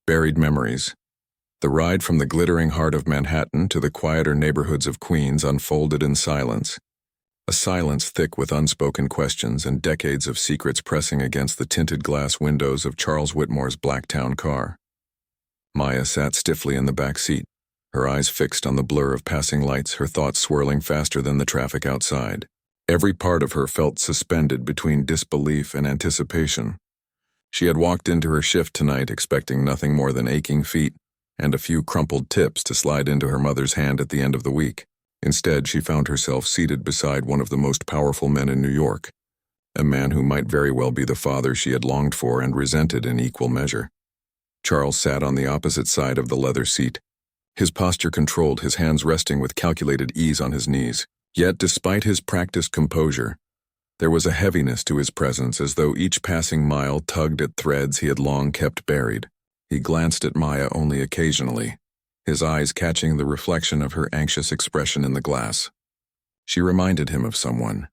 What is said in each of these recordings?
Buried memories. The ride from the glittering heart of Manhattan to the quieter neighborhoods of Queens unfolded in silence. A silence thick with unspoken questions and decades of secrets pressing against the tinted glass windows of Charles Whitmore's Blacktown car. Maya sat stiffly in the back seat, her eyes fixed on the blur of passing lights, her thoughts swirling faster than the traffic outside. Every part of her felt suspended between disbelief and anticipation. She had walked into her shift tonight expecting nothing more than aching feet and a few crumpled tips to slide into her mother's hand at the end of the week. Instead, she found herself seated beside one of the most powerful men in New York, a man who might very well be the father she had longed for and resented in equal measure. Charles sat on the opposite side of the leather seat, his posture controlled, his hands resting with calculated ease on his knees. Yet, despite his practiced composure, there was a heaviness to his presence, as though each passing mile tugged at threads he had long kept buried. He glanced at Maya only occasionally, his eyes catching the reflection of her anxious expression in the glass. She reminded him of someone,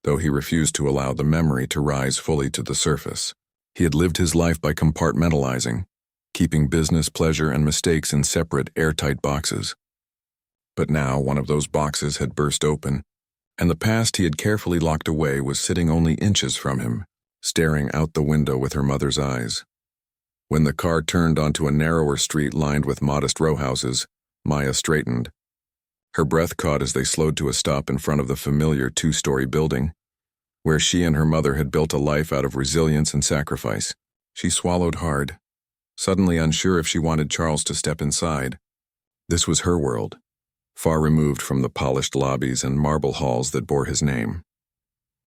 though he refused to allow the memory to rise fully to the surface. He had lived his life by compartmentalizing, keeping business, pleasure, and mistakes in separate, airtight boxes. But now one of those boxes had burst open, and the past he had carefully locked away was sitting only inches from him, staring out the window with her mother's eyes. When the car turned onto a narrower street lined with modest row houses, Maya straightened. Her breath caught as they slowed to a stop in front of the familiar two-story building, where she and her mother had built a life out of resilience and sacrifice. She swallowed hard, suddenly unsure if she wanted Charles to step inside. This was her world, far removed from the polished lobbies and marble halls that bore his name.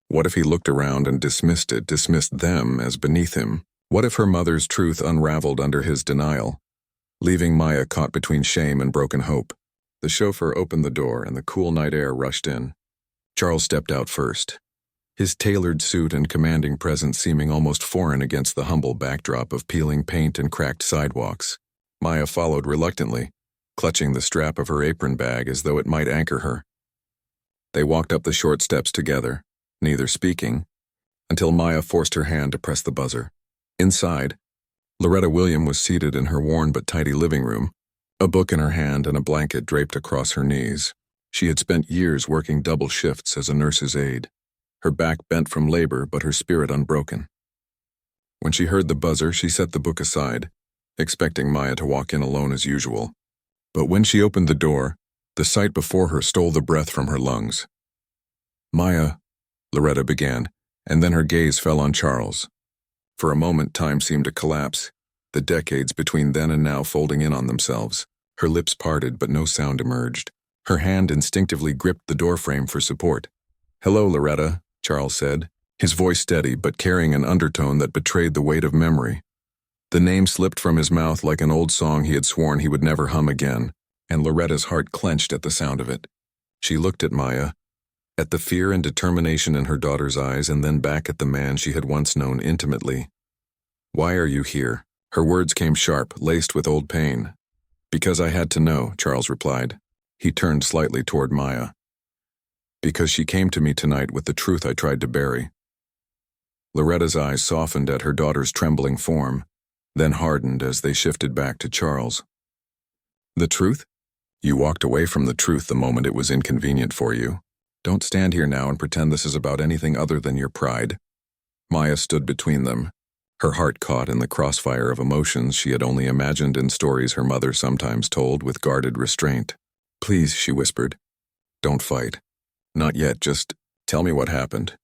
What if he looked around and dismissed them as beneath him? What if her mother's truth unraveled under his denial, leaving Maya caught between shame and broken hope? The chauffeur opened the door and the cool night air rushed in. Charles stepped out first, his tailored suit and commanding presence seeming almost foreign against the humble backdrop of peeling paint and cracked sidewalks. Maya followed reluctantly, clutching the strap of her apron bag as though it might anchor her. They walked up the short steps together, neither speaking, until Maya forced her hand to press the buzzer. Inside, Loretta William was seated in her worn but tidy living room, a book in her hand and a blanket draped across her knees. She had spent years working double shifts as a nurse's aide, her back bent from labor but her spirit unbroken. When she heard the buzzer, she set the book aside, expecting Maya to walk in alone as usual. But when she opened the door, the sight before her stole the breath from her lungs. "Maya," Loretta began, and then her gaze fell on Charles. For a moment, time seemed to collapse, the decades between then and now folding in on themselves. Her lips parted, but no sound emerged. Her hand instinctively gripped the doorframe for support. "Hello, Loretta," Charles said, his voice steady but carrying an undertone that betrayed the weight of memory. The name slipped from his mouth like an old song he had sworn he would never hum again, and Loretta's heart clenched at the sound of it. She looked at Maya, at the fear and determination in her daughter's eyes, and then back at the man she had once known intimately. "Why are you here?" Her words came sharp, laced with old pain. "Because I had to know," Charles replied. He turned slightly toward Maya. "Because she came to me tonight with the truth I tried to bury." Loretta's eyes softened at her daughter's trembling form, then hardened as they shifted back to Charles. "The truth? You walked away from the truth the moment it was inconvenient for you. Don't stand here now and pretend this is about anything other than your pride." Maya stood between them, her heart caught in the crossfire of emotions she had only imagined in stories her mother sometimes told with guarded restraint. "Please," she whispered, "don't fight. Not yet, just tell me what happened."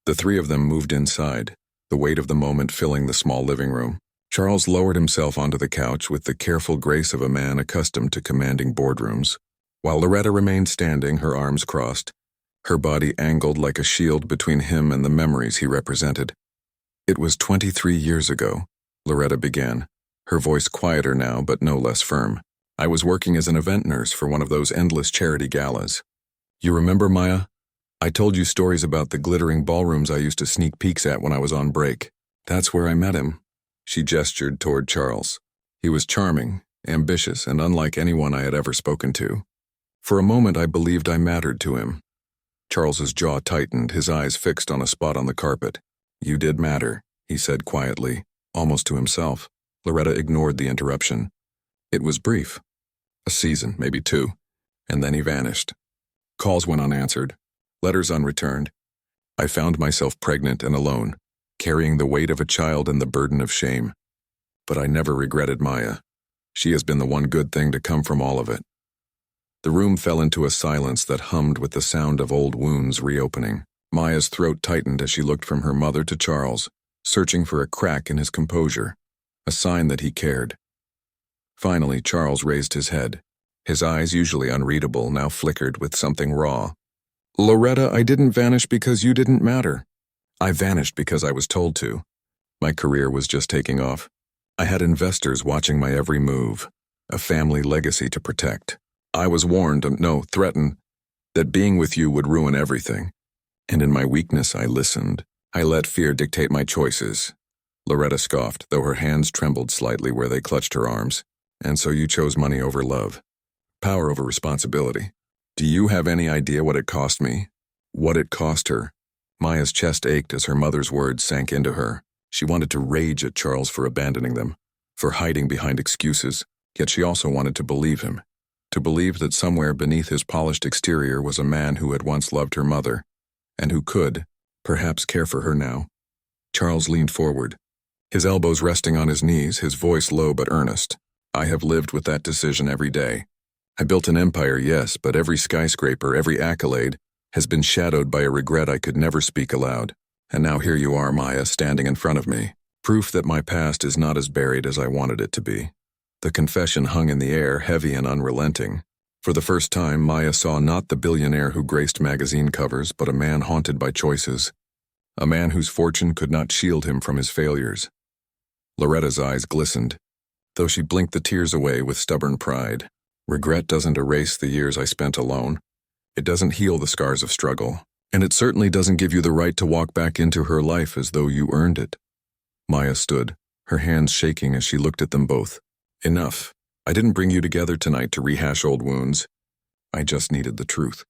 The three of them moved inside, the weight of the moment filling the small living room. Charles lowered himself onto the couch with the careful grace of a man accustomed to commanding boardrooms, while Loretta remained standing, her arms crossed, her body angled like a shield between him and the memories he represented. "It was 23 years ago," Loretta began, her voice quieter now but no less firm. "I was working as an event nurse for one of those endless charity galas. You remember, Maya? I told you stories about the glittering ballrooms I used to sneak peeks at when I was on break. That's where I met him." She gestured toward Charles. He was charming, ambitious, and unlike anyone I had ever spoken to. For a moment I believed I mattered to him. Charles's jaw tightened, his eyes fixed on a spot on the carpet. "You did matter," he said quietly, almost to himself. Loretta ignored the interruption. It was brief. A season, maybe two, and then he vanished. Calls went unanswered, letters unreturned. I found myself pregnant and alone, carrying the weight of a child and the burden of shame. But I never regretted Maya. She has been the one good thing to come from all of it. The room fell into a silence that hummed with the sound of old wounds reopening. Maya's throat tightened as she looked from her mother to Charles, searching for a crack in his composure, a sign that he cared. Finally, Charles raised his head. His eyes, usually unreadable, now flickered with something raw. "Loretta, I didn't vanish because you didn't matter. I vanished because I was told to. My career was just taking off. I had investors watching my every move, a family legacy to protect. I was warned, no, threatened, that being with you would ruin everything. And in my weakness, I listened. I let fear dictate my choices." Loretta scoffed, though her hands trembled slightly where they clutched her arms. "And so you chose money over love. Power over responsibility. Do you have any idea what it cost me? What it cost her?" Maya's chest ached as her mother's words sank into her. She wanted to rage at Charles for abandoning them, for hiding behind excuses, yet she also wanted to believe him. To believe that somewhere beneath his polished exterior was a man who had once loved her mother, and who could, perhaps, care for her now. Charles leaned forward, his elbows resting on his knees, his voice low but earnest. "I have lived with that decision every day. I built an empire, yes, but every skyscraper, every accolade, has been shadowed by a regret I could never speak aloud. And now here you are, Maya, standing in front of me. Proof that my past is not as buried as I wanted it to be." The confession hung in the air, heavy and unrelenting. For the first time, Maya saw not the billionaire who graced magazine covers, but a man haunted by choices. A man whose fortune could not shield him from his failures. Loretta's eyes glistened, though she blinked the tears away with stubborn pride. "Regret doesn't erase the years I spent alone. It doesn't heal the scars of struggle. And it certainly doesn't give you the right to walk back into her life as though you earned it." Maya stood, her hands shaking as she looked at them both. "Enough. I didn't bring you together tonight to rehash old wounds. I just needed the truth.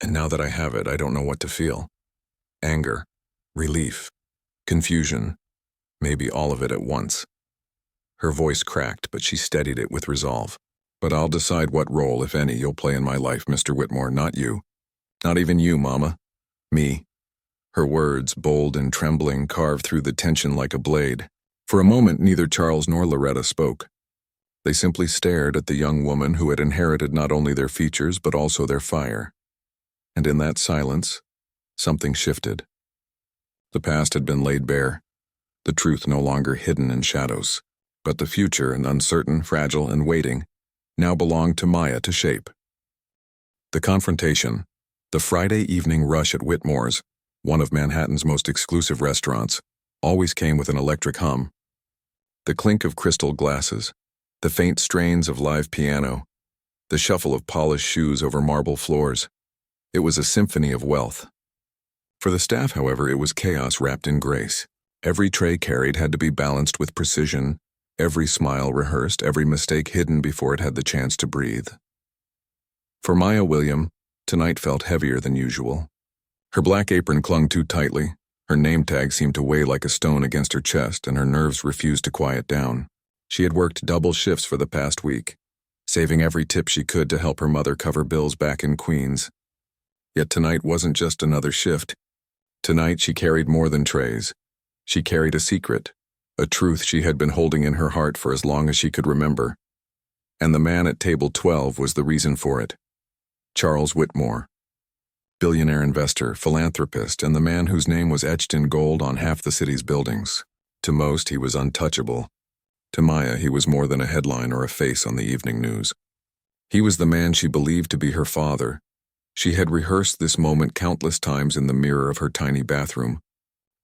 And now that I have it, I don't know what to feel. Anger, relief, confusion, maybe all of it at once." Her voice cracked, but she steadied it with resolve. "But I'll decide what role, if any, you'll play in my life, Mr. Whitmore, not you. Not even you, Mama. Me." Her words, bold and trembling, carved through the tension like a blade. For a moment, neither Charles nor Loretta spoke. They simply stared at the young woman who had inherited not only their features but also their fire. And in that silence, something shifted. The past had been laid bare, the truth no longer hidden in shadows. But the future, and uncertain, fragile, and waiting, now belonged to Maya to shape. The confrontation, the Friday evening rush at Whitmore's, one of Manhattan's most exclusive restaurants, always came with an electric hum. The clink of crystal glasses, the faint strains of live piano, the shuffle of polished shoes over marble floors. It was a symphony of wealth. For the staff, however, it was chaos wrapped in grace. Every tray carried had to be balanced with precision, every smile rehearsed, every mistake hidden before it had the chance to breathe. For Maya William, tonight felt heavier than usual. Her black apron clung too tightly, her name tag seemed to weigh like a stone against her chest, and her nerves refused to quiet down. She had worked double shifts for the past week, saving every tip she could to help her mother cover bills back in Queens. Yet tonight wasn't just another shift. Tonight she carried more than trays. She carried a secret, a truth she had been holding in her heart for as long as she could remember. And the man at table 12 was the reason for it. Charles Whitmore. Billionaire investor, philanthropist, and the man whose name was etched in gold on half the city's buildings. To most, he was untouchable. To Maya, he was more than a headline or a face on the evening news. He was the man she believed to be her father. She had rehearsed this moment countless times in the mirror of her tiny bathroom,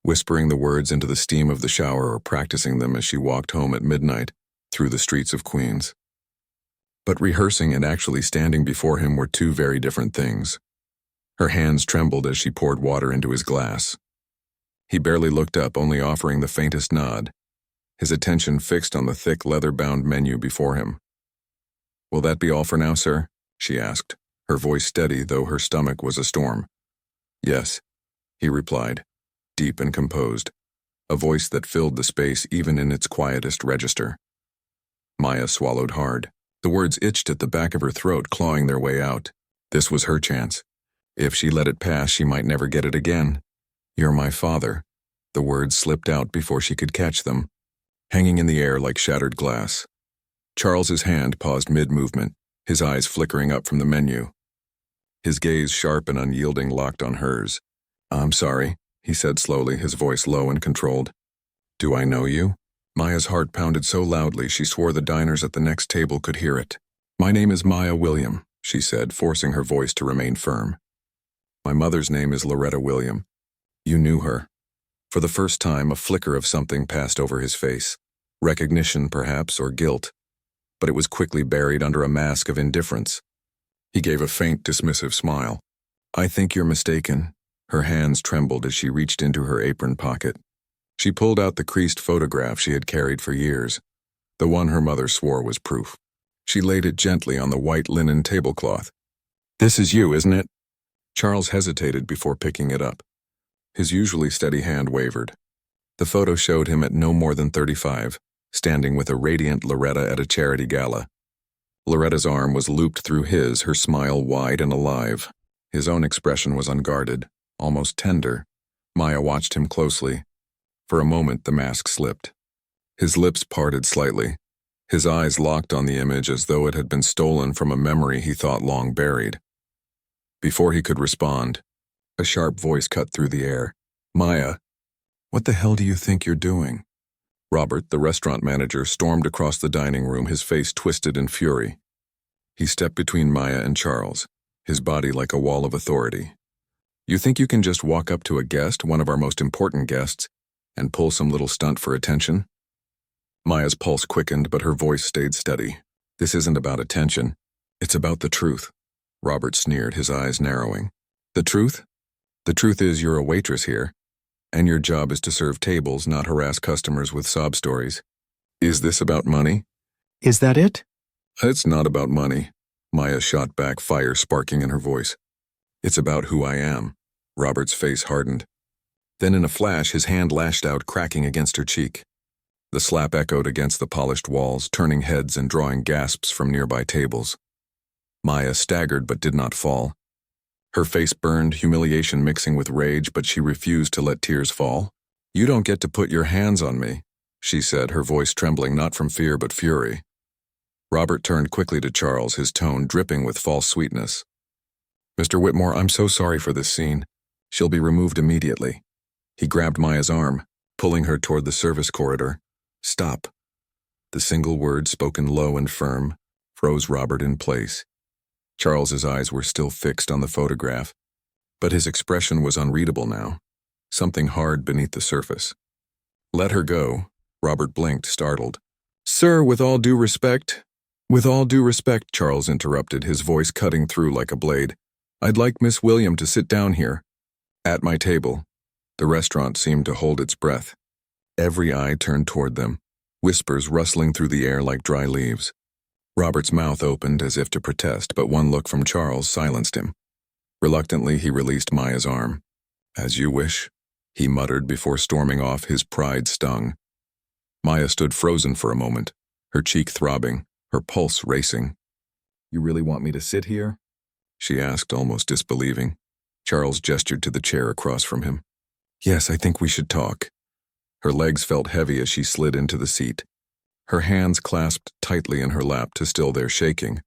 whispering the words into the steam of the shower or practicing them as she walked home at midnight through the streets of Queens. But rehearsing and actually standing before him were two very different things. Her hands trembled as she poured water into his glass. He barely looked up, only offering the faintest nod, his attention fixed on the thick leather-bound menu before him. "Will that be all for now, sir?" she asked, her voice steady though her stomach was a storm. "Yes," he replied, deep and composed, a voice that filled the space even in its quietest register. Maya swallowed hard. The words itched at the back of her throat, clawing their way out. This was her chance. If she let it pass, she might never get it again. "You're my father." The words slipped out before she could catch them, hanging in the air like shattered glass. Charles's hand paused mid-movement, his eyes flickering up from the menu. His gaze, sharp and unyielding, locked on hers. "I'm sorry," he said slowly, his voice low and controlled. "Do I know you?" Maya's heart pounded so loudly she swore the diners at the next table could hear it. "My name is Maya William," she said, forcing her voice to remain firm. "My mother's name is Loretta William." "You knew her." For the first time, a flicker of something passed over his face. Recognition, perhaps, or guilt. But it was quickly buried under a mask of indifference. He gave a faint, dismissive smile. "I think you're mistaken." Her hands trembled as she reached into her apron pocket. She pulled out the creased photograph she had carried for years, the one her mother swore was proof. She laid it gently on the white linen tablecloth. "This is you, isn't it?" Charles hesitated before picking it up. His usually steady hand wavered. The photo showed him at no more than 35, standing with a radiant Loretta at a charity gala. Loretta's arm was looped through his, her smile wide and alive. His own expression was unguarded, almost tender. Maya watched him closely. For a moment, the mask slipped. His lips parted slightly. His eyes locked on the image as though it had been stolen from a memory he thought long buried. Before he could respond, a sharp voice cut through the air. "Maya, what the hell do you think you're doing?" Robert, the restaurant manager, stormed across the dining room, his face twisted in fury. He stepped between Maya and Charles, his body like a wall of authority. "You think you can just walk up to a guest, one of our most important guests, and pull some little stunt for attention?" Maya's pulse quickened, but her voice stayed steady. "This isn't about attention. It's about the truth." Robert sneered, his eyes narrowing. "The truth? The truth is you're a waitress here, and your job is to serve tables, not harass customers with sob stories. Is this about money?" "Is that it?" "It's not about money." Maya shot back, fire sparking in her voice. "It's about who I am." Robert's face hardened. Then in a flash, his hand lashed out, cracking against her cheek. The slap echoed against the polished walls, turning heads and drawing gasps from nearby tables. Maya staggered but did not fall. Her face burned, humiliation mixing with rage, but she refused to let tears fall. "You don't get to put your hands on me," she said, her voice trembling not from fear but fury. Robert turned quickly to Charles, his tone dripping with false sweetness. "Mr. Whitmore, I'm so sorry for this scene. She'll be removed immediately." He grabbed Maya's arm, pulling her toward the service corridor. "Stop." The single word, spoken low and firm, froze Robert in place. Charles's eyes were still fixed on the photograph, but his expression was unreadable now, something hard beneath the surface. "Let her go." Robert blinked, startled. "Sir, with all due respect—" "With all due respect," Charles interrupted, his voice cutting through like a blade. "I'd like Miss William to sit down here, at my table." The restaurant seemed to hold its breath. Every eye turned toward them, whispers rustling through the air like dry leaves. Robert's mouth opened as if to protest, but one look from Charles silenced him. Reluctantly, he released Maya's arm. "As you wish," he muttered before storming off, his pride stung. Maya stood frozen for a moment, her cheek throbbing, her pulse racing. "You really want me to sit here?" she asked, almost disbelieving. Charles gestured to the chair across from him. "Yes, I think we should talk." Her legs felt heavy as she slid into the seat. Her hands clasped tightly in her lap to still their shaking.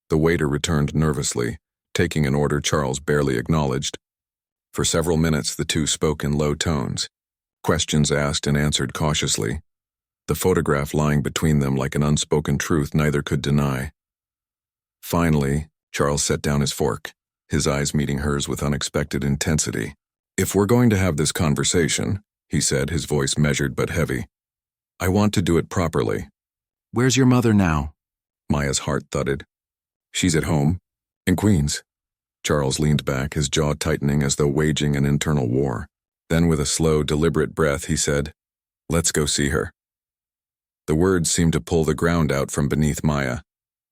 The waiter returned nervously, taking an order Charles barely acknowledged. For several minutes, the two spoke in low tones, questions asked and answered cautiously. The photograph lying between them like an unspoken truth neither could deny. Finally, Charles set down his fork, his eyes meeting hers with unexpected intensity. "If we're going to have this conversation," he said, his voice measured but heavy, "I want to do it properly." "Where's your mother now?" Maya's heart thudded. "She's at home, in Queens." Charles leaned back, his jaw tightening as though waging an internal war. Then with a slow, deliberate breath, he said, "Let's go see her." The words seemed to pull the ground out from beneath Maya.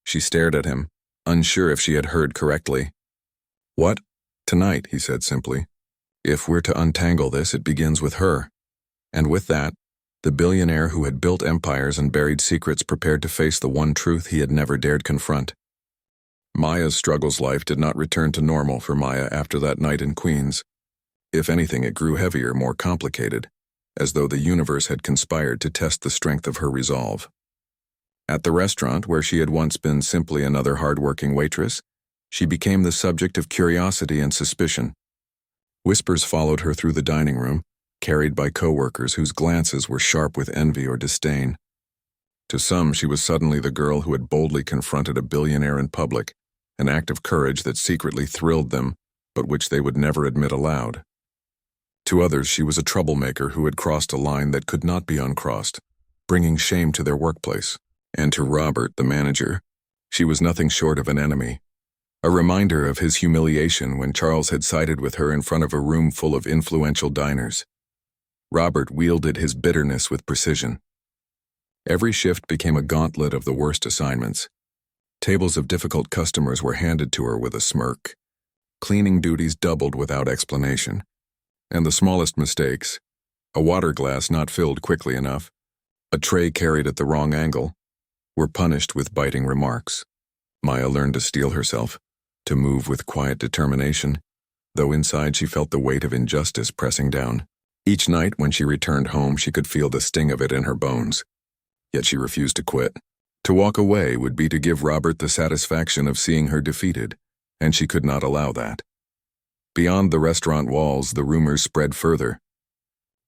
She stared at him, unsure if she had heard correctly. "What?" "Tonight," he said simply. "If we're to untangle this, it begins with her. And with that, The billionaire who had built empires and buried secrets prepared to face the one truth he had never dared confront. Maya's struggles life did not return to normal for Maya after that night in Queens. If anything, it grew heavier, more complicated, as though the universe had conspired to test the strength of her resolve. At the restaurant, where she had once been simply another hardworking waitress, she became the subject of curiosity and suspicion. Whispers followed her through the dining room, carried by coworkers whose glances were sharp with envy or disdain. To some, she was suddenly the girl who had boldly confronted a billionaire in public, an act of courage that secretly thrilled them, but which they would never admit aloud. To others, she was a troublemaker who had crossed a line that could not be uncrossed, bringing shame to their workplace. And to Robert, the manager, she was nothing short of an enemy. A reminder of his humiliation when Charles had sided with her in front of a room full of influential diners. Robert wielded his bitterness with precision. Every shift became a gauntlet of the worst assignments. Tables of difficult customers were handed to her with a smirk. Cleaning duties doubled without explanation. And the smallest mistakes, a water glass not filled quickly enough, a tray carried at the wrong angle, were punished with biting remarks. Maya learned to steel herself, to move with quiet determination, though inside she felt the weight of injustice pressing down. Each night when she returned home, she could feel the sting of it in her bones. Yet she refused to quit. To walk away would be to give Robert the satisfaction of seeing her defeated, and she could not allow that. Beyond the restaurant walls, the rumors spread further.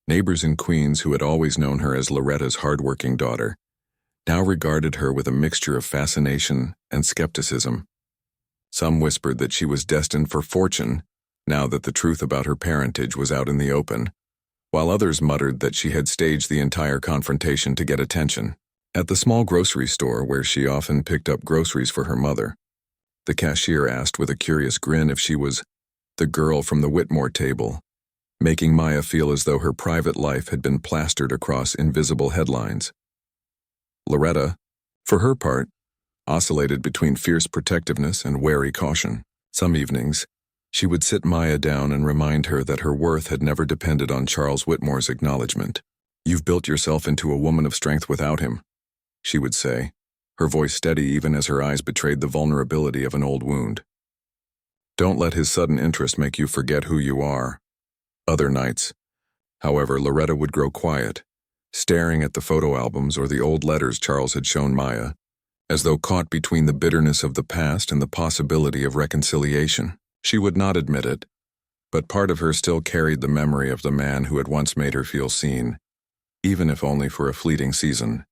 Neighbors in Queens who had always known her as Loretta's hardworking daughter now regarded her with a mixture of fascination and skepticism. Some whispered that she was destined for fortune, now that the truth about her parentage was out in the open, while others muttered that she had staged the entire confrontation to get attention. At the small grocery store where she often picked up groceries for her mother, the cashier asked with a curious grin if she was the girl from the Whitmore table, making Maya feel as though her private life had been plastered across invisible headlines. Loretta, for her part, oscillated between fierce protectiveness and wary caution. Some evenings, she would sit Maya down and remind her that her worth had never depended on Charles Whitmore's acknowledgement. "You've built yourself into a woman of strength without him," she would say, her voice steady even as her eyes betrayed the vulnerability of an old wound. "Don't let his sudden interest make you forget who you are." Other nights, however, Loretta would grow quiet, staring at the photo albums or the old letters Charles had shown Maya, as though caught between the bitterness of the past and the possibility of reconciliation. She would not admit it, but part of her still carried the memory of the man who had once made her feel seen, even if only for a fleeting season.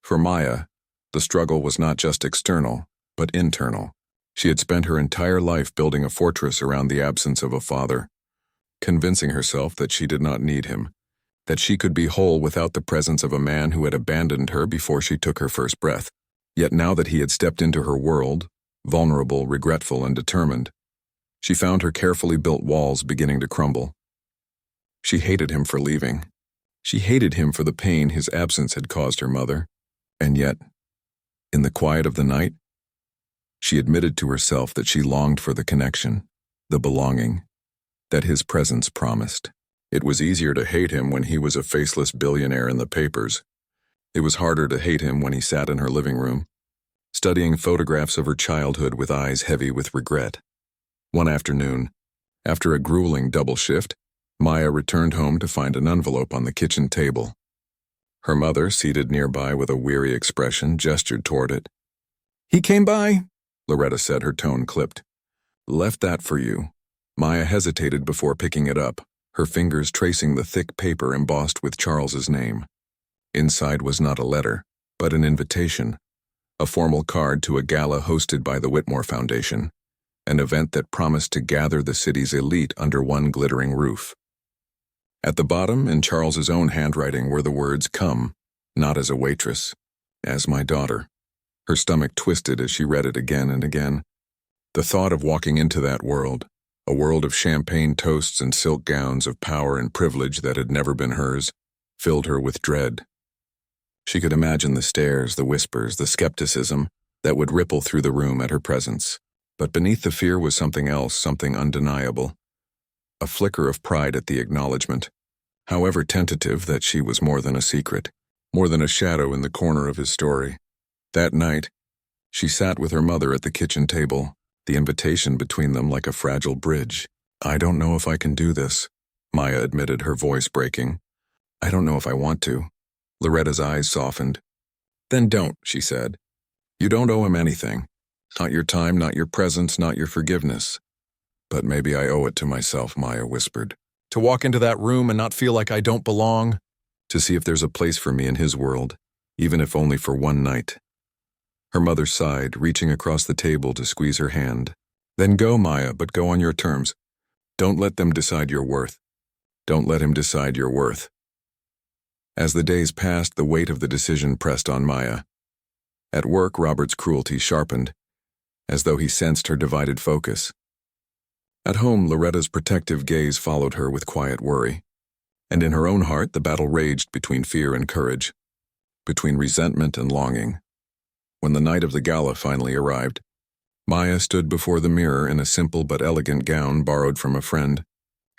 For Maya, the struggle was not just external, but internal. She had spent her entire life building a fortress around the absence of a father, convincing herself that she did not need him, that she could be whole without the presence of a man who had abandoned her before she took her first breath. Yet now that he had stepped into her world, vulnerable, regretful, and determined, she found her carefully built walls beginning to crumble. She hated him for leaving. She hated him for the pain his absence had caused her mother. And yet, in the quiet of the night, she admitted to herself that she longed for the connection, the belonging, that his presence promised. It was easier to hate him when he was a faceless billionaire in the papers. It was harder to hate him when he sat in her living room, studying photographs of her childhood with eyes heavy with regret. One afternoon, after a grueling double shift, Maya returned home to find an envelope on the kitchen table. Her mother, seated nearby with a weary expression, gestured toward it. "He came by," Loretta said, her tone clipped. "Left that for you." Maya hesitated before picking it up, her fingers tracing the thick paper embossed with Charles's name. Inside was not a letter, but an invitation, a formal card to a gala hosted by the Whitmore Foundation, an event that promised to gather the city's elite under one glittering roof. At the bottom, in Charles's own handwriting, were the words, "Come, not as a waitress, as my daughter." Her stomach twisted as she read it again and again. The thought of walking into that world, a world of champagne toasts and silk gowns of power and privilege that had never been hers, filled her with dread. She could imagine the stares, the whispers, the skepticism that would ripple through the room at her presence. But beneath the fear was something else, something undeniable. A flicker of pride at the acknowledgement, however tentative that she was more than a secret, more than a shadow in the corner of his story. That night, she sat with her mother at the kitchen table, the invitation between them like a fragile bridge. "I don't know if I can do this," Maya admitted, her voice breaking. "I don't know if I want to." Loretta's eyes softened. "Then don't," she said. "You don't owe him anything. Not your time, not your presence, not your forgiveness." "But maybe I owe it to myself," Maya whispered. "To walk into that room and not feel like I don't belong. To see if there's a place for me in his world, even if only for one night." Her mother sighed, reaching across the table to squeeze her hand. "Then go, Maya, but go on your terms. Don't let them decide your worth. Don't let him decide your worth." As the days passed, the weight of the decision pressed on Maya. At work, Robert's cruelty sharpened, as though he sensed her divided focus. At home, Loretta's protective gaze followed her with quiet worry. And in her own heart, the battle raged between fear and courage, between resentment and longing. When the night of the gala finally arrived, Maya stood before the mirror in a simple but elegant gown borrowed from a friend,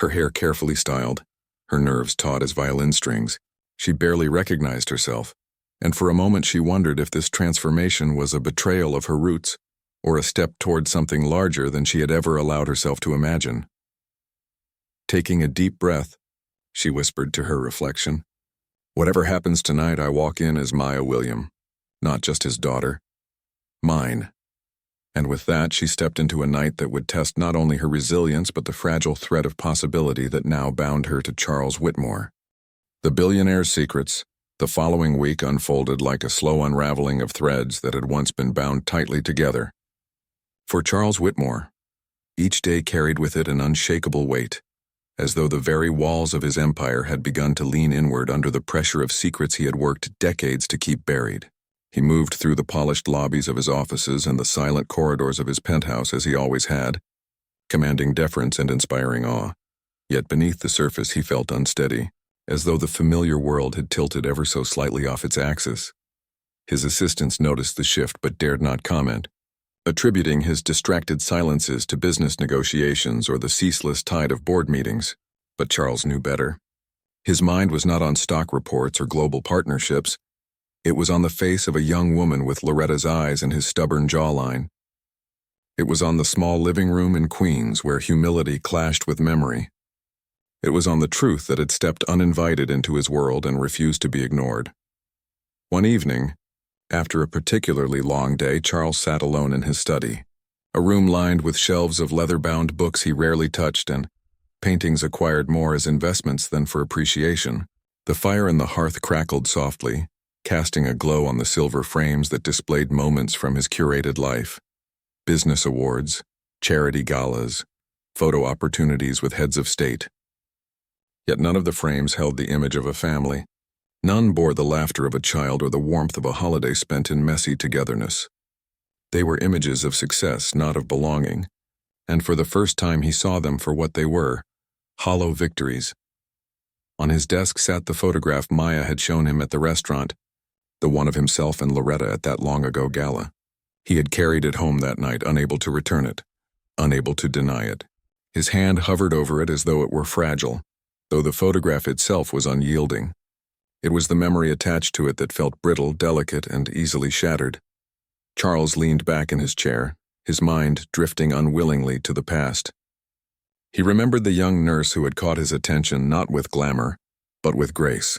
her hair carefully styled, her nerves taut as violin strings. She barely recognized herself, and for a moment she wondered if this transformation was a betrayal of her roots or a step toward something larger than she had ever allowed herself to imagine. Taking a deep breath, she whispered to her reflection, "Whatever happens tonight, I walk in as Maya William, not just his daughter. Mine." And with that, she stepped into a night that would test not only her resilience but the fragile thread of possibility that now bound her to Charles Whitmore. The Billionaire's secrets, the following week, unfolded like a slow unraveling of threads that had once been bound tightly together. For Charles Whitmore, each day carried with it an unshakable weight, as though the very walls of his empire had begun to lean inward under the pressure of secrets he had worked decades to keep buried. He moved through the polished lobbies of his offices and the silent corridors of his penthouse as he always had, commanding deference and inspiring awe. Yet beneath the surface he felt unsteady, as though the familiar world had tilted ever so slightly off its axis. His assistants noticed the shift but dared not comment, attributing his distracted silences to business negotiations or the ceaseless tide of board meetings. But Charles knew better. His mind was not on stock reports or global partnerships. It was on the face of a young woman with Loretta's eyes and his stubborn jawline. It was on the small living room in Queens where humility clashed with memory. It was on the truth that had stepped uninvited into his world and refused to be ignored. One evening, after a particularly long day, Charles sat alone in his study, a room lined with shelves of leather-bound books he rarely touched and paintings acquired more as investments than for appreciation. The fire in the hearth crackled softly, casting a glow on the silver frames that displayed moments from his curated life. Business awards, charity galas, photo opportunities with heads of state. Yet none of the frames held the image of a family. None bore the laughter of a child or the warmth of a holiday spent in messy togetherness. They were images of success, not of belonging, and for the first time he saw them for what they were, hollow victories. On his desk sat the photograph Maya had shown him at the restaurant, the one of himself and Loretta at that long-ago gala. He had carried it home that night, unable to return it, unable to deny it. His hand hovered over it as though it were fragile, though the photograph itself was unyielding. It was the memory attached to it that felt brittle, delicate, and easily shattered. Charles leaned back in his chair, his mind drifting unwillingly to the past. He remembered the young nurse who had caught his attention not with glamour, but with grace.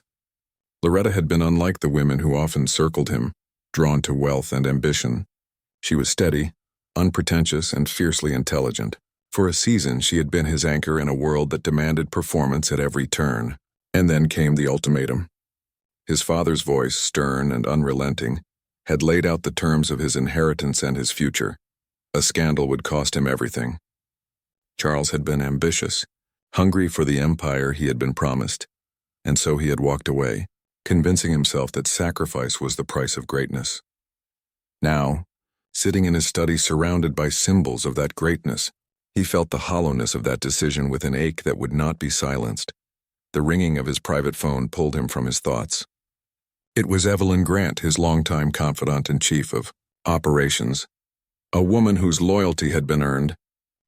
Loretta had been unlike the women who often circled him, drawn to wealth and ambition. She was steady, unpretentious, and fiercely intelligent. For a season, she had been his anchor in a world that demanded performance at every turn. And then came the ultimatum. His father's voice, stern and unrelenting, had laid out the terms of his inheritance and his future. A scandal would cost him everything. Charles had been ambitious, hungry for the empire he had been promised, and so he had walked away, convincing himself that sacrifice was the price of greatness. Now, sitting in his study surrounded by symbols of that greatness, he felt the hollowness of that decision with an ache that would not be silenced. The ringing of his private phone pulled him from his thoughts. It was Evelyn Grant, his longtime confidant-in-chief of operations, a woman whose loyalty had been earned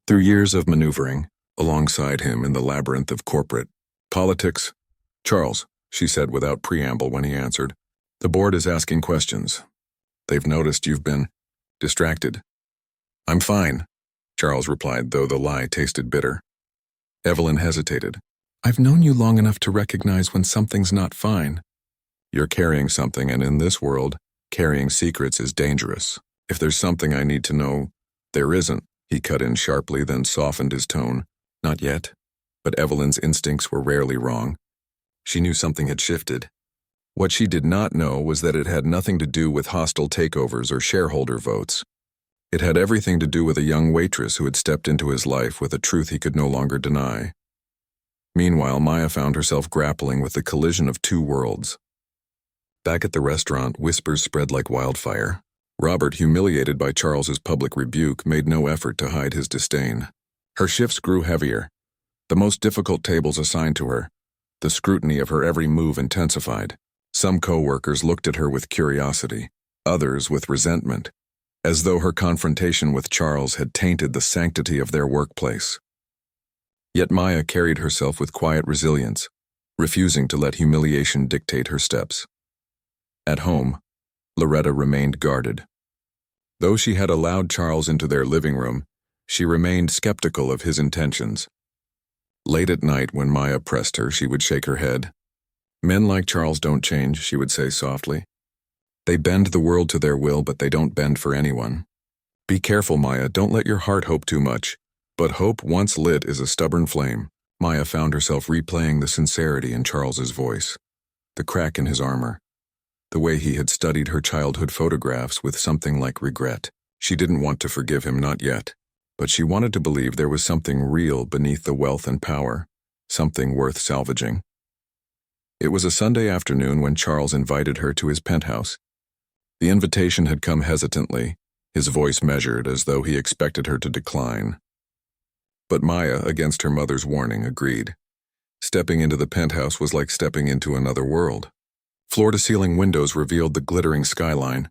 through years of maneuvering alongside him in the labyrinth of corporate politics, Charles, she said without preamble when he answered. The board is asking questions. They've noticed you've been distracted. I'm fine, Charles replied, though the lie tasted bitter. Evelyn hesitated. I've known you long enough to recognize when something's not fine. You're carrying something, and in this world, carrying secrets is dangerous. If there's something I need to know, there isn't, he cut in sharply, then softened his tone. Not yet. But Evelyn's instincts were rarely wrong. She knew something had shifted. What she did not know was that it had nothing to do with hostile takeovers or shareholder votes. It had everything to do with a young waitress who had stepped into his life with a truth he could no longer deny. Meanwhile, Maya found herself grappling with the collision of two worlds. Back at the restaurant, whispers spread like wildfire. Robert, humiliated by Charles's public rebuke, made no effort to hide his disdain. Her shifts grew heavier. The most difficult tables assigned to her. The scrutiny of her every move intensified. Some co-workers looked at her with curiosity, others with resentment, as though her confrontation with Charles had tainted the sanctity of their workplace. Yet Maya carried herself with quiet resilience, refusing to let humiliation dictate her steps. At home, Loretta remained guarded. Though she had allowed Charles into their living room, she remained skeptical of his intentions. Late at night, when Maya pressed her, she would shake her head. Men like Charles don't change, she would say softly. They bend the world to their will, but they don't bend for anyone. Be careful, Maya, don't let your heart hope too much. But hope, once lit, is a stubborn flame. Maya found herself replaying the sincerity in Charles's voice, the crack in his armor, the way he had studied her childhood photographs with something like regret. She didn't want to forgive him, not yet, but she wanted to believe there was something real beneath the wealth and power, something worth salvaging. It was a Sunday afternoon when Charles invited her to his penthouse. The invitation had come hesitantly, his voice measured as though he expected her to decline. But Maya, against her mother's warning, agreed. Stepping into the penthouse was like stepping into another world. Floor-to-ceiling windows revealed the glittering skyline,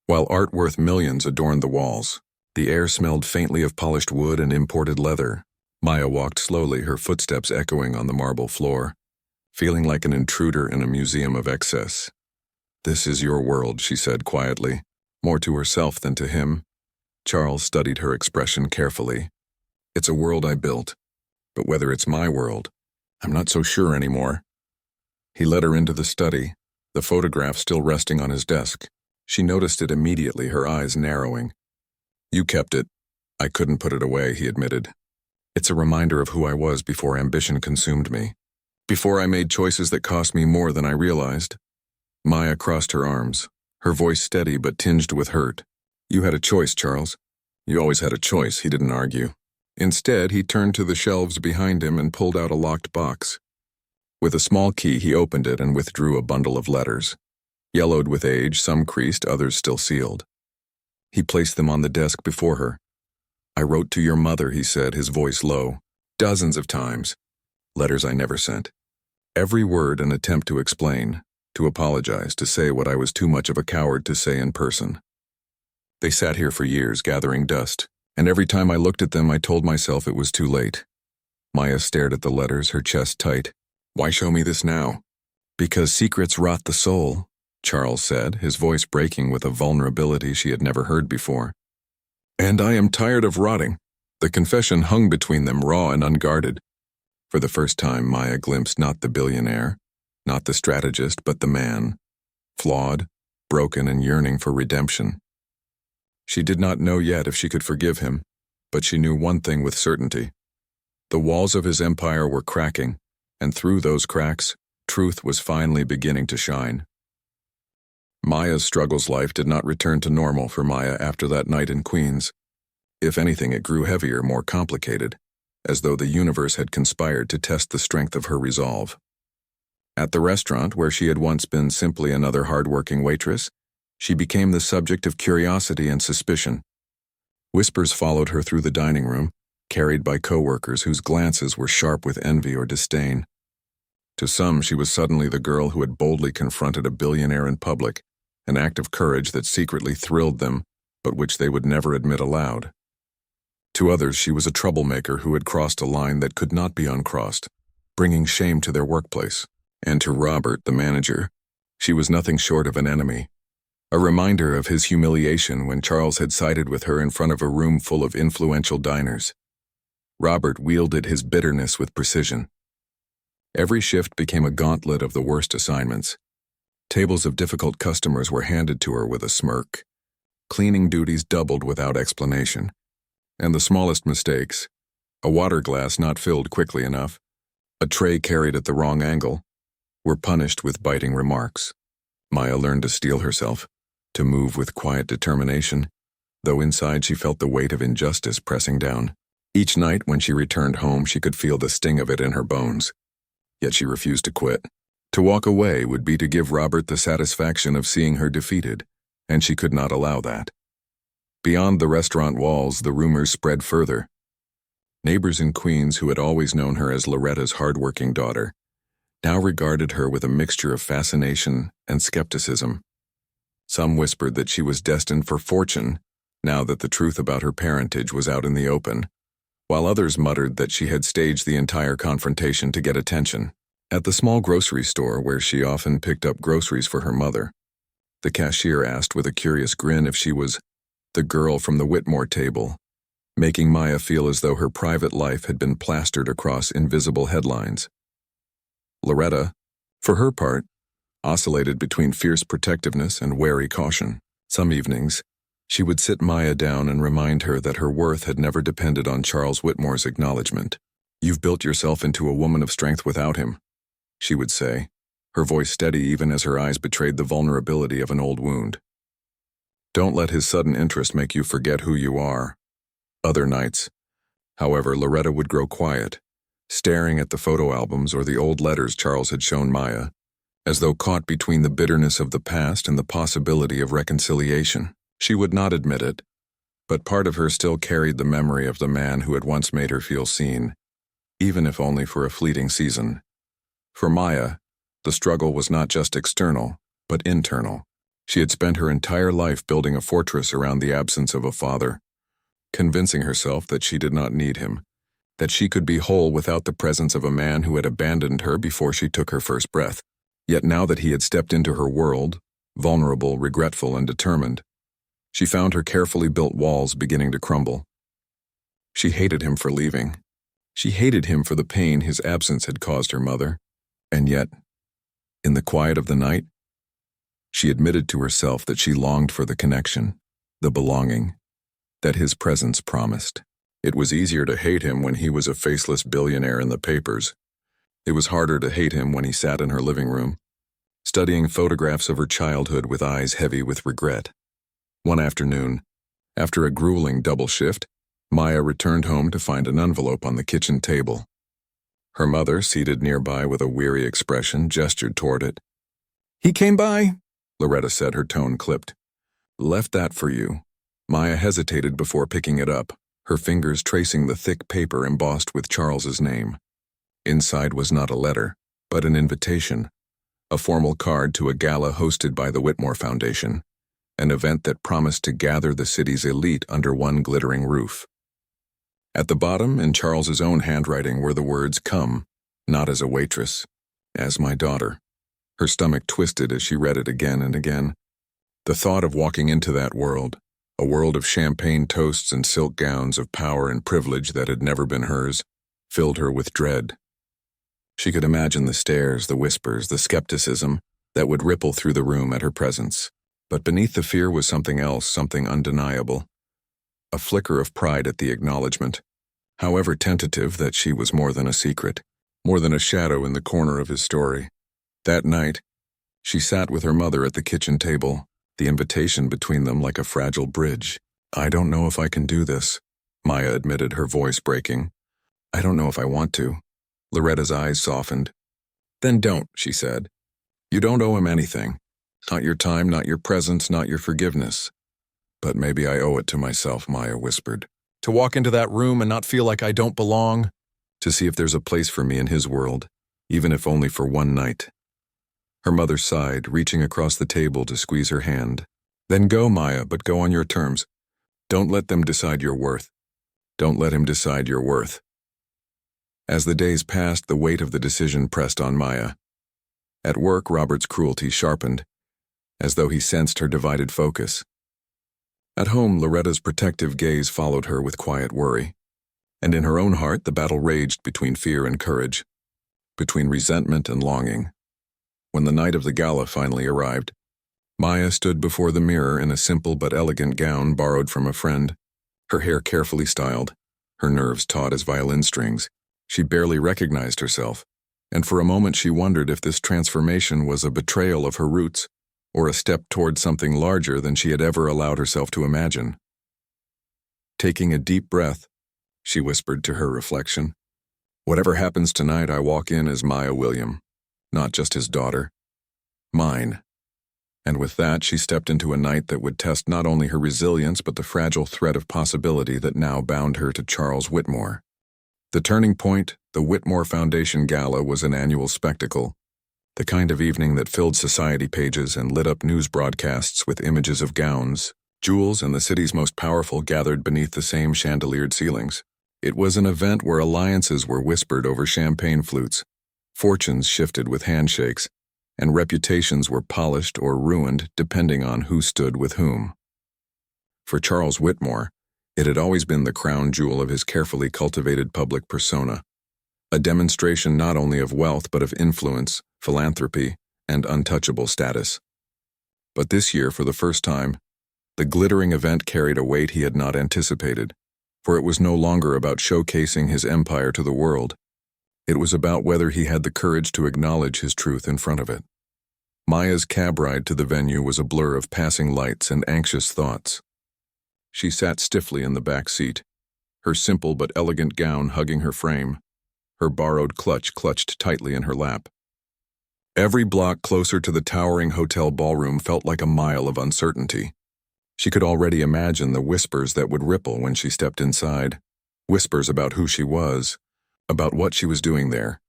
while art worth millions adorned the walls. The air smelled faintly of polished wood and imported leather. Maya walked slowly, her footsteps echoing on the marble floor, feeling like an intruder in a museum of excess. This is your world, she said quietly, more to herself than to him. Charles studied her expression carefully. It's a world I built, but whether it's my world, I'm not so sure anymore. He led her into the study, the photograph still resting on his desk. She noticed it immediately, her eyes narrowing. You kept it. I couldn't put it away, he admitted. It's a reminder of who I was before ambition consumed me. Before I made choices that cost me more than I realized. Maya crossed her arms, her voice steady but tinged with hurt. You had a choice, Charles. You always had a choice, he didn't argue. Instead, he turned to the shelves behind him and pulled out a locked box. With a small key, he opened it and withdrew a bundle of letters. Yellowed with age, some creased, others still sealed. He placed them on the desk before her. I wrote to your mother, he said, his voice low. Dozens of times. Letters I never sent. Every word an attempt to explain, to apologize, to say what I was too much of a coward to say in person. They sat here for years, gathering dust, and every time I looked at them, I told myself it was too late. Maya stared at the letters, her chest tight. Why show me this now? Because secrets rot the soul, Charles said, his voice breaking with a vulnerability she had never heard before. And I am tired of rotting. The confession hung between them, raw and unguarded. For the first time, Maya glimpsed not the billionaire, not the strategist, but the man, flawed, broken, and yearning for redemption. She did not know yet if she could forgive him, but she knew one thing with certainty. The walls of his empire were cracking, and through those cracks, truth was finally beginning to shine. Maya's struggles life did not return to normal for Maya after that night in Queens. If anything, it grew heavier, more complicated, as though the universe had conspired to test the strength of her resolve. At the restaurant, where she had once been simply another hardworking waitress, she became the subject of curiosity and suspicion. Whispers followed her through the dining room, carried by coworkers whose glances were sharp with envy or disdain. To some, she was suddenly the girl who had boldly confronted a billionaire in public, an act of courage that secretly thrilled them, but which they would never admit aloud. To others, she was a troublemaker who had crossed a line that could not be uncrossed, bringing shame to their workplace. And to Robert, the manager, she was nothing short of an enemy. A reminder of his humiliation when Charles had sided with her in front of a room full of influential diners. Robert wielded his bitterness with precision. Every shift became a gauntlet of the worst assignments. Tables of difficult customers were handed to her with a smirk. Cleaning duties doubled without explanation. And the smallest mistakes, a water glass not filled quickly enough, a tray carried at the wrong angle, were punished with biting remarks. Maya learned to steel herself, to move with quiet determination, though inside she felt the weight of injustice pressing down. Each night when she returned home, she could feel the sting of it in her bones. Yet she refused to quit. To walk away would be to give Robert the satisfaction of seeing her defeated, and she could not allow that. Beyond the restaurant walls, the rumors spread further. Neighbors in Queens who had always known her as Loretta's hardworking daughter now regarded her with a mixture of fascination and skepticism. Some whispered that she was destined for fortune, now that the truth about her parentage was out in the open, while others muttered that she had staged the entire confrontation to get attention. At the small grocery store where she often picked up groceries for her mother, the cashier asked with a curious grin if she was the girl from the Whitmore table, making Maya feel as though her private life had been plastered across invisible headlines. Loretta, for her part, oscillated between fierce protectiveness and wary caution. Some evenings, she would sit Maya down and remind her that her worth had never depended on Charles Whitmore's acknowledgement. "You've built yourself into a woman of strength without him," she would say, her voice steady even as her eyes betrayed the vulnerability of an old wound. "Don't let his sudden interest make you forget who you are." Other nights, however, Loretta would grow quiet, staring at the photo albums or the old letters Charles had shown Maya, as though caught between the bitterness of the past and the possibility of reconciliation. She would not admit it, but part of her still carried the memory of the man who had once made her feel seen, even if only for a fleeting season. For Maya, the struggle was not just external, but internal. She had spent her entire life building a fortress around the absence of a father, convincing herself that she did not need him, that she could be whole without the presence of a man who had abandoned her before she took her first breath. Yet now that he had stepped into her world, vulnerable, regretful, and determined, she found her carefully built walls beginning to crumble. She hated him for leaving. She hated him for the pain his absence had caused her mother. And yet, in the quiet of the night, she admitted to herself that she longed for the connection, the belonging, that his presence promised. It was easier to hate him when he was a faceless billionaire in the papers. It was harder to hate him when he sat in her living room, studying photographs of her childhood with eyes heavy with regret. One afternoon, after a grueling double shift, Maya returned home to find an envelope on the kitchen table. Her mother, seated nearby with a weary expression, gestured toward it. "He came by," Loretta said, her tone clipped. "Left that for you." Maya hesitated before picking it up, her fingers tracing the thick paper embossed with Charles's name. Inside was not a letter, but an invitation, a formal card to a gala hosted by the Whitmore Foundation, an event that promised to gather the city's elite under one glittering roof. At the bottom, in Charles's own handwriting, were the words, "Come, not as a waitress, as my daughter." Her stomach twisted as she read it again and again. The thought of walking into that world, a world of champagne toasts and silk gowns of power and privilege that had never been hers, filled her with dread. She could imagine the stares, the whispers, the skepticism that would ripple through the room at her presence. But beneath the fear was something else, something undeniable. A flicker of pride at the acknowledgement, however tentative, that she was more than a secret, more than a shadow in the corner of his story. That night, she sat with her mother at the kitchen table, the invitation between them like a fragile bridge. "I don't know if I can do this," Maya admitted, her voice breaking. "I don't know if I want to." Loretta's eyes softened. "Then don't," she said. "You don't owe him anything. Not your time, not your presence, not your forgiveness." "But maybe I owe it to myself," Maya whispered. "To walk into that room and not feel like I don't belong. To see if there's a place for me in his world, even if only for one night." Her mother sighed, reaching across the table to squeeze her hand. "Then go, Maya, but go on your terms. Don't let them decide your worth. Don't let him decide your worth." As the days passed, the weight of the decision pressed on Maya. At work, Robert's cruelty sharpened, as though he sensed her divided focus. At home, Loretta's protective gaze followed her with quiet worry. And in her own heart, the battle raged between fear and courage, between resentment and longing. When the night of the gala finally arrived, Maya stood before the mirror in a simple but elegant gown borrowed from a friend, her hair carefully styled, her nerves taut as violin strings. She barely recognized herself, and for a moment she wondered if this transformation was a betrayal of her roots or a step toward something larger than she had ever allowed herself to imagine. Taking a deep breath, she whispered to her reflection, "Whatever happens tonight, I walk in as Maya William, not just his daughter. Mine." And with that, she stepped into a night that would test not only her resilience but the fragile thread of possibility that now bound her to Charles Whitmore. The turning point, the Whitmore Foundation Gala, was an annual spectacle, the kind of evening that filled society pages and lit up news broadcasts with images of gowns, jewels, and the city's most powerful gathered beneath the same chandeliered ceilings. It was an event where alliances were whispered over champagne flutes, fortunes shifted with handshakes, and reputations were polished or ruined depending on who stood with whom. For Charles Whitmore, it had always been the crown jewel of his carefully cultivated public persona, a demonstration not only of wealth but of influence, philanthropy, and untouchable status. But this year, for the first time, the glittering event carried a weight he had not anticipated, for it was no longer about showcasing his empire to the world. It was about whether he had the courage to acknowledge his truth in front of it. Maya's cab ride to the venue was a blur of passing lights and anxious thoughts. She sat stiffly in the back seat, her simple but elegant gown hugging her frame, her borrowed clutch clutched tightly in her lap. Every block closer to the towering hotel ballroom felt like a mile of uncertainty. She could already imagine the whispers that would ripple when she stepped inside, whispers about who she was, about what she was doing there,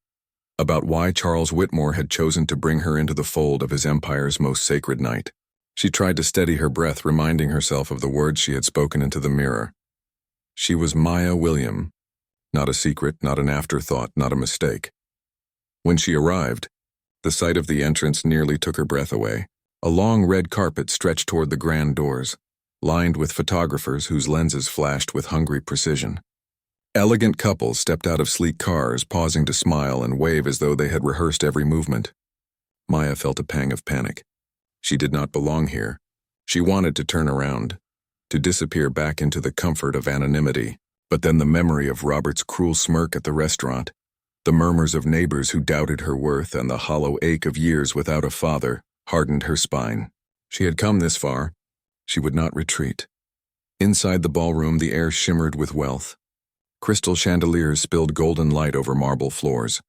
about why Charles Whitmore had chosen to bring her into the fold of his empire's most sacred night. She tried to steady her breath, reminding herself of the words she had spoken into the mirror. She was Maya William, not a secret, not an afterthought, not a mistake. When she arrived, the sight of the entrance nearly took her breath away. A long red carpet stretched toward the grand doors, lined with photographers whose lenses flashed with hungry precision. Elegant couples stepped out of sleek cars, pausing to smile and wave as though they had rehearsed every movement. Maya felt a pang of panic. She did not belong here. She wanted to turn around, to disappear back into the comfort of anonymity. But then the memory of Robert's cruel smirk at the restaurant, the murmurs of neighbors who doubted her worth, and the hollow ache of years without a father hardened her spine. She had come this far. She would not retreat. Inside the ballroom, the air shimmered with wealth. Crystal chandeliers spilled golden light over marble floors,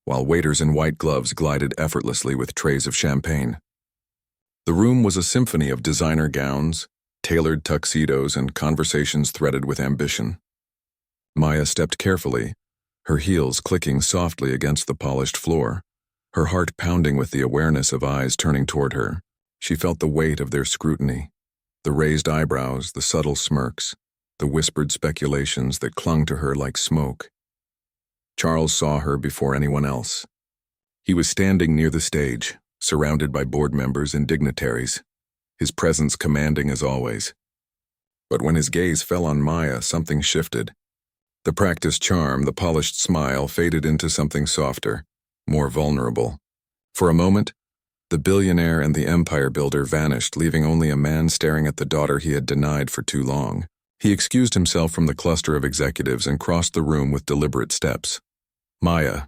while waiters in white gloves glided effortlessly with trays of champagne. The room was a symphony of designer gowns, tailored tuxedos, and conversations threaded with ambition. Maya stepped carefully, her heels clicking softly against the polished floor, her heart pounding with the awareness of eyes turning toward her. She felt the weight of their scrutiny, the raised eyebrows, the subtle smirks, the whispered speculations that clung to her like smoke. Charles saw her before anyone else. He was standing near the stage, surrounded by board members and dignitaries, his presence commanding as always. But when his gaze fell on Maya, something shifted. The practiced charm, the polished smile faded into something softer, more vulnerable. For a moment, the billionaire and the empire builder vanished, leaving only a man staring at the daughter he had denied for too long. He excused himself from the cluster of executives and crossed the room with deliberate steps. "Maya,"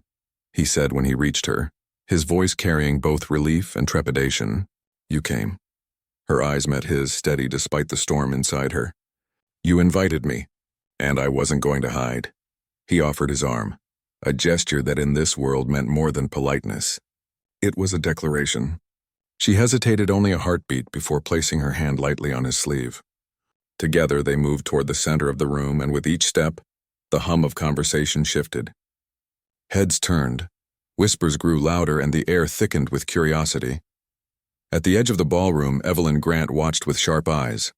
he said when he reached her, his voice carrying both relief and trepidation. "You came." Her eyes met his, steady despite the storm inside her. "You invited me, and I wasn't going to hide." He offered his arm, a gesture that in this world meant more than politeness. It was a declaration. She hesitated only a heartbeat before placing her hand lightly on his sleeve. Together they moved toward the center of the room, and with each step, the hum of conversation shifted. Heads turned, whispers grew louder, and the air thickened with curiosity. At the edge of the ballroom, Evelyn Grant watched with sharp eyes.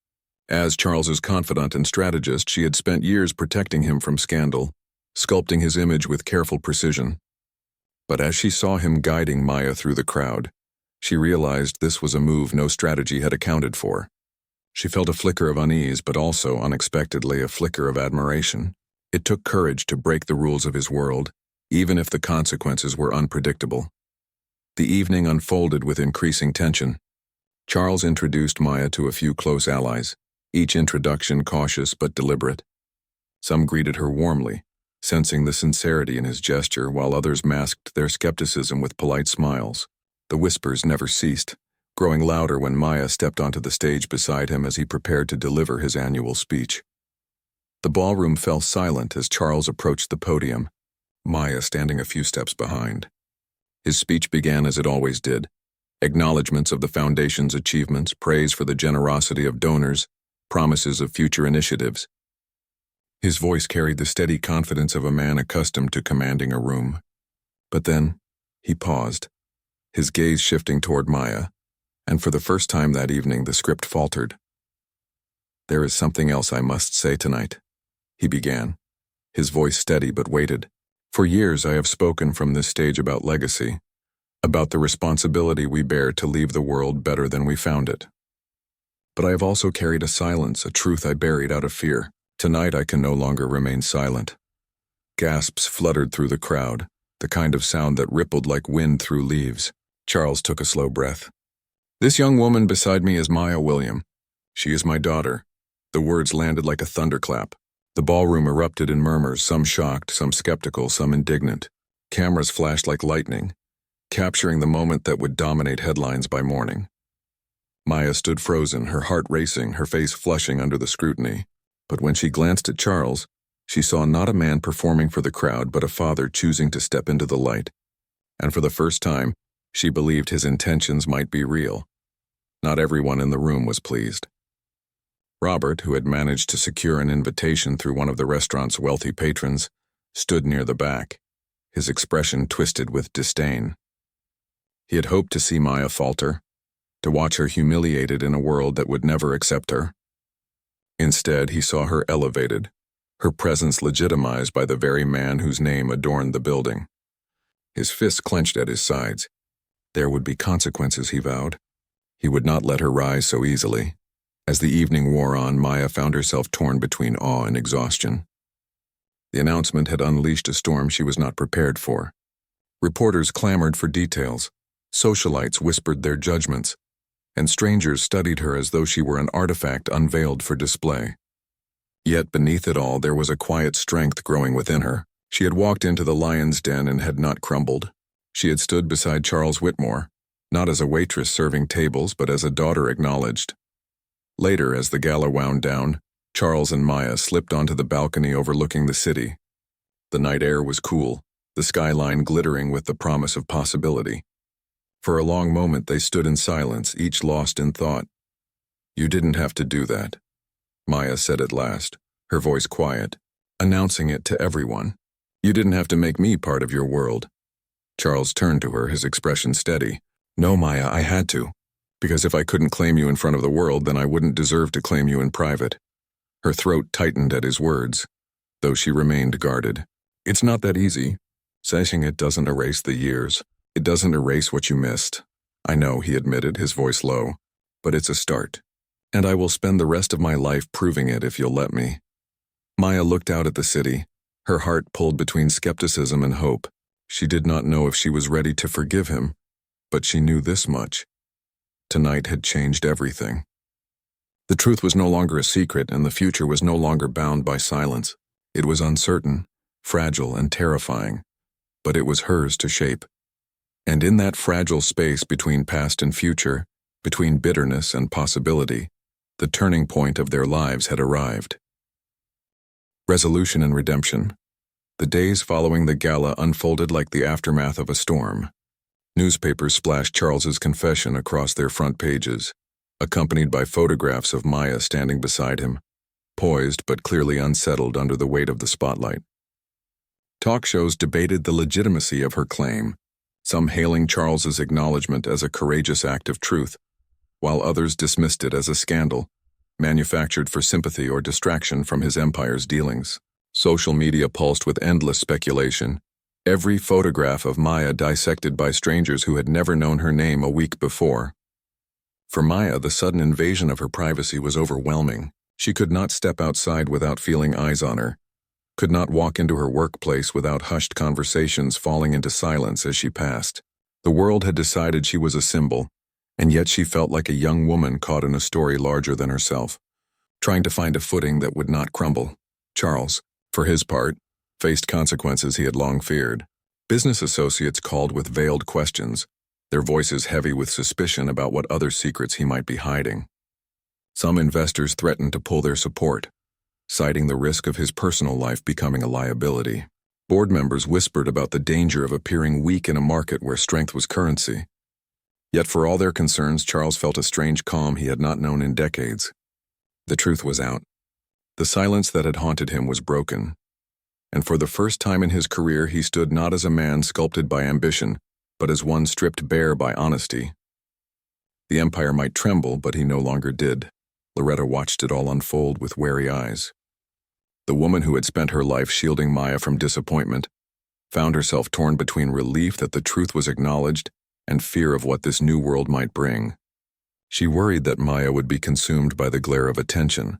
As Charles's confidant and strategist, she had spent years protecting him from scandal, sculpting his image with careful precision. But as she saw him guiding Maya through the crowd, she realized this was a move no strategy had accounted for. She felt a flicker of unease, but also, unexpectedly, a flicker of admiration. It took courage to break the rules of his world, even if the consequences were unpredictable. The evening unfolded with increasing tension. Charles introduced Maya to a few close allies, each introduction cautious but deliberate. Some greeted her warmly, sensing the sincerity in his gesture, while others masked their skepticism with polite smiles. The whispers never ceased, growing louder when Maya stepped onto the stage beside him as he prepared to deliver his annual speech. The ballroom fell silent as Charles approached the podium, Maya standing a few steps behind. His speech began as it always did, acknowledgments of the Foundation's achievements, praise for the generosity of donors, promises of future initiatives. His voice carried the steady confidence of a man accustomed to commanding a room. But then, he paused, his gaze shifting toward Maya, and for the first time that evening the script faltered. "There is something else I must say tonight," he began, his voice steady but weighted. "For years I have spoken from this stage about legacy, about the responsibility we bear to leave the world better than we found it. But I have also carried a silence, a truth I buried out of fear. Tonight I can no longer remain silent." Gasps fluttered through the crowd, the kind of sound that rippled like wind through leaves. Charles took a slow breath. "This young woman beside me is Maya William. She is my daughter." The words landed like a thunderclap. The ballroom erupted in murmurs, some shocked, some skeptical, some indignant. Cameras flashed like lightning, capturing the moment that would dominate headlines by morning. Maya stood frozen, her heart racing, her face flushing under the scrutiny. But when she glanced at Charles, she saw not a man performing for the crowd, but a father choosing to step into the light. And for the first time, she believed his intentions might be real. Not everyone in the room was pleased. Robert, who had managed to secure an invitation through one of the restaurant's wealthy patrons, stood near the back, his expression twisted with disdain. He had hoped to see Maya falter, to watch her humiliated in a world that would never accept her. Instead, he saw her elevated, her presence legitimized by the very man whose name adorned the building. His fists clenched at his sides. There would be consequences, he vowed. He would not let her rise so easily. As the evening wore on, Maya found herself torn between awe and exhaustion. The announcement had unleashed a storm she was not prepared for. Reporters clamored for details, socialites whispered their judgments, and strangers studied her as though she were an artifact unveiled for display. Yet beneath it all there was a quiet strength growing within her. She had walked into the lion's den and had not crumbled. She had stood beside Charles Whitmore, not as a waitress serving tables, but as a daughter acknowledged. Later, as the gala wound down, Charles and Maya slipped onto the balcony overlooking the city. The night air was cool, the skyline glittering with the promise of possibility. For a long moment they stood in silence, each lost in thought. "You didn't have to do that," Maya said at last, her voice quiet, announcing it to everyone. "You didn't have to make me part of your world." Charles turned to her, his expression steady. "No, Maya, I had to. Because if I couldn't claim you in front of the world, then I wouldn't deserve to claim you in private." Her throat tightened at his words, though she remained guarded. "It's not that easy. Saying it doesn't erase the years. It doesn't erase what you missed. I know," he admitted, his voice low, "but it's a start. And I will spend the rest of my life proving it if you'll let me." Maya looked out at the city, her heart pulled between skepticism and hope. She did not know if she was ready to forgive him, but she knew this much. Tonight had changed everything. The truth was no longer a secret, and the future was no longer bound by silence. It was uncertain, fragile, and terrifying, but it was hers to shape. And in that fragile space between past and future, between bitterness and possibility, the turning point of their lives had arrived. Resolution and redemption. The days following the gala unfolded like the aftermath of a storm. Newspapers splashed Charles's confession across their front pages, accompanied by photographs of Maya standing beside him, poised but clearly unsettled under the weight of the spotlight. Talk shows debated the legitimacy of her claim, some hailing Charles's acknowledgement as a courageous act of truth, while others dismissed it as a scandal, manufactured for sympathy or distraction from his empire's dealings. Social media pulsed with endless speculation, Every photograph of Maya dissected by strangers who had never known her name a week before. For Maya, the sudden invasion of her privacy was overwhelming. She could not step outside without feeling eyes on her, could not walk into her workplace without hushed conversations falling into silence as she passed. The world had decided she was a symbol, and yet she felt like a young woman caught in a story larger than herself, trying to find a footing that would not crumble. Charles, for his part, faced consequences he had long feared. Business associates called with veiled questions, their voices heavy with suspicion about what other secrets he might be hiding. Some investors threatened to pull their support, citing the risk of his personal life becoming a liability. Board members whispered about the danger of appearing weak in a market where strength was currency. Yet for all their concerns, Charles felt a strange calm he had not known in decades. The truth was out. The silence that had haunted him was broken. And for the first time in his career, he stood not as a man sculpted by ambition, but as one stripped bare by honesty. The empire might tremble, but he no longer did. Loretta watched it all unfold with wary eyes. The woman who had spent her life shielding Maya from disappointment found herself torn between relief that the truth was acknowledged and fear of what this new world might bring. She worried that Maya would be consumed by the glare of attention,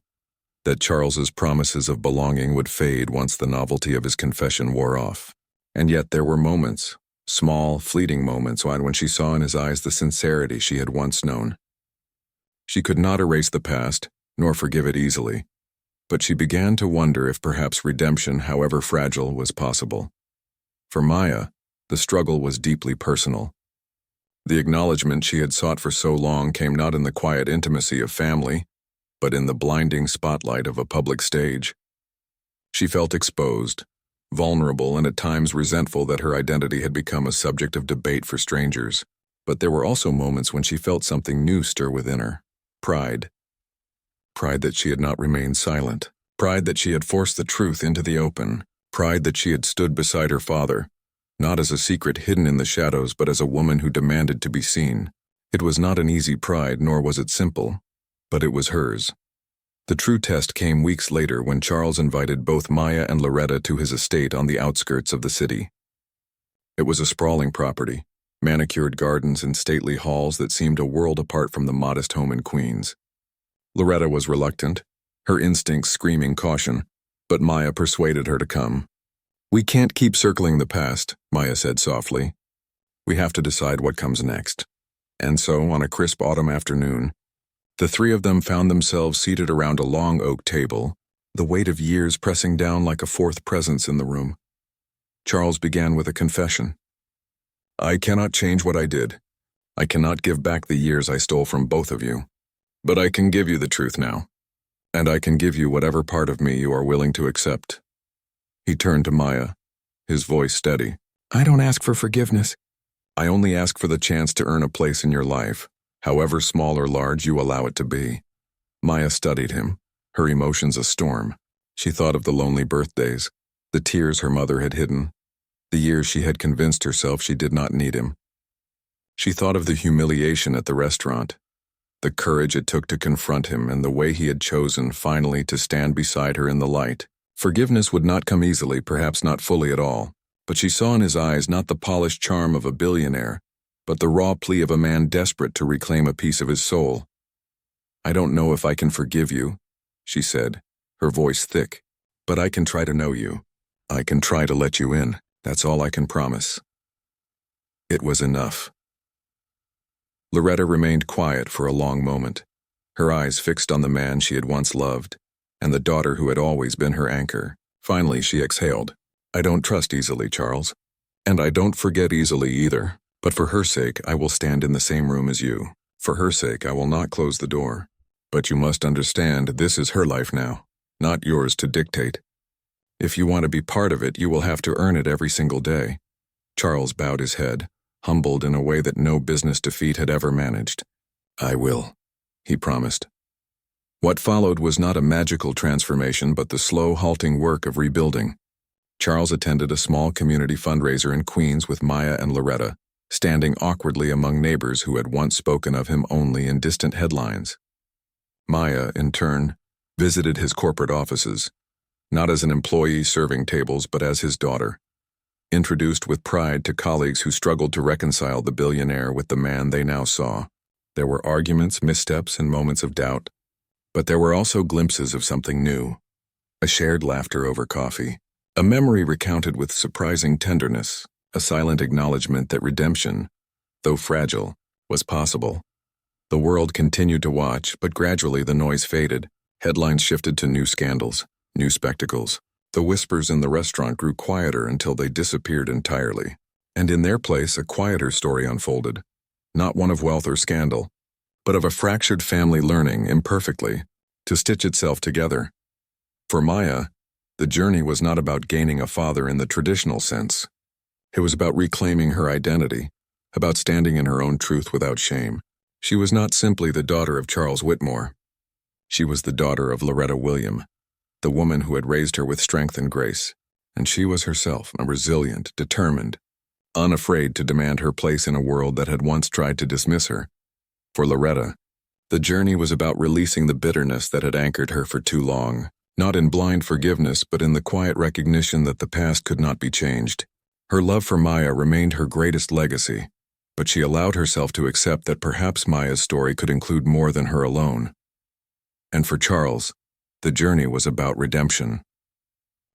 that Charles's promises of belonging would fade once the novelty of his confession wore off. And yet there were moments, small, fleeting moments, when she saw in his eyes the sincerity she had once known. She could not erase the past, nor forgive it easily, but she began to wonder if perhaps redemption, however fragile, was possible. For Maya, the struggle was deeply personal. The acknowledgement she had sought for so long came not in the quiet intimacy of family, but in the blinding spotlight of a public stage. She felt exposed, vulnerable, and at times resentful that her identity had become a subject of debate for strangers. But there were also moments when she felt something new stir within her. Pride. Pride that she had not remained silent. Pride that she had forced the truth into the open. Pride that she had stood beside her father, not as a secret hidden in the shadows, but as a woman who demanded to be seen. It was not an easy pride, nor was it simple, but it was hers. The true test came weeks later when Charles invited both Maya and Loretta to his estate on the outskirts of the city. It was a sprawling property, manicured gardens and stately halls that seemed a world apart from the modest home in Queens. Loretta was reluctant, her instincts screaming caution, but Maya persuaded her to come. "We can't keep circling the past," Maya said softly. "We have to decide what comes next." And so, on a crisp autumn afternoon, the three of them found themselves seated around a long oak table, the weight of years pressing down like a fourth presence in the room. Charles began with a confession. "I cannot change what I did. I cannot give back the years I stole from both of you. But I can give you the truth now. And I can give you whatever part of me you are willing to accept." He turned to Maya, his voice steady. "I don't ask for forgiveness. I only ask for the chance to earn a place in your life, however small or large you allow it to be." Maya studied him, her emotions a storm. She thought of the lonely birthdays, the tears her mother had hidden, the years she had convinced herself she did not need him. She thought of the humiliation at the restaurant, the courage it took to confront him, and the way he had chosen finally to stand beside her in the light. Forgiveness would not come easily, perhaps not fully at all, but she saw in his eyes not the polished charm of a billionaire, but the raw plea of a man desperate to reclaim a piece of his soul. "I don't know if I can forgive you," she said, her voice thick, "but I can try to know you. I can try to let you in. That's all I can promise." It was enough. Loretta remained quiet for a long moment, her eyes fixed on the man she had once loved, and the daughter who had always been her anchor. Finally, she exhaled. "I don't trust easily, Charles. And I don't forget easily either. But for her sake, I will stand in the same room as you. For her sake, I will not close the door. But you must understand, this is her life now, not yours to dictate. If you want to be part of it, you will have to earn it every single day." Charles bowed his head, humbled in a way that no business defeat had ever managed. "I will," he promised. What followed was not a magical transformation, but the slow, halting work of rebuilding. Charles attended a small community fundraiser in Queens with Maya and Loretta, standing awkwardly among neighbors who had once spoken of him only in distant headlines. Maya, in turn, visited his corporate offices, not as an employee serving tables, but as his daughter. introduced with pride to colleagues who struggled to reconcile the billionaire with the man they now saw. There were arguments, missteps, and moments of doubt, but there were also glimpses of something new. A shared laughter over coffee, a memory recounted with surprising tenderness, a silent acknowledgement that redemption, though fragile, was possible. The world continued to watch, but gradually the noise faded. Headlines shifted to new scandals, new spectacles. The whispers in the restaurant grew quieter until they disappeared entirely. And in their place, a quieter story unfolded. Not one of wealth or scandal, but of a fractured family learning, imperfectly, to stitch itself together. For Maya, the journey was not about gaining a father in the traditional sense. It was about reclaiming her identity, about standing in her own truth without shame. She was not simply the daughter of Charles Whitmore. She was the daughter of Loretta William, the woman who had raised her with strength and grace, and she was herself a resilient, determined, unafraid to demand her place in a world that had once tried to dismiss her. For Loretta, the journey was about releasing the bitterness that had anchored her for too long, not in blind forgiveness but in the quiet recognition that the past could not be changed. Her love for Maya remained her greatest legacy, but she allowed herself to accept that perhaps Maya's story could include more than her alone. And for Charles, the journey was about redemption.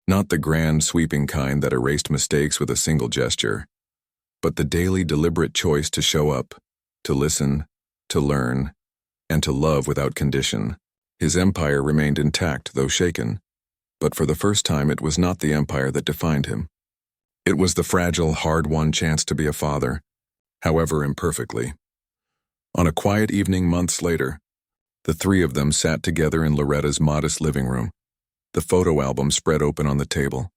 Not the grand, sweeping kind that erased mistakes with a single gesture, but the daily, deliberate choice to show up, to listen, to learn, and to love without condition. His empire remained intact, though shaken, but for the first time it was not the empire that defined him. It was the fragile, hard-won chance to be a father, however imperfectly. On a quiet evening months later, the three of them sat together in Loretta's modest living room, the photo album spread open on the table.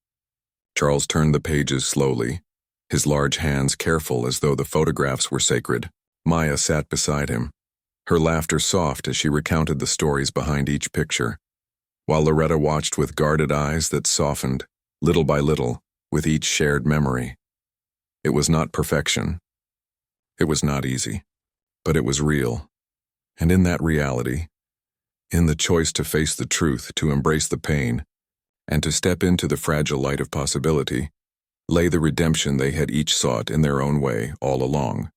Charles turned the pages slowly, his large hands careful as though the photographs were sacred. Maya sat beside him, her laughter soft as she recounted the stories behind each picture, while Loretta watched with guarded eyes that softened, little by little, with each shared memory. It was not perfection. It was not easy, but it was real. And in that reality, in the choice to face the truth, to embrace the pain, and to step into the fragile light of possibility, lay the redemption they had each sought in their own way all along.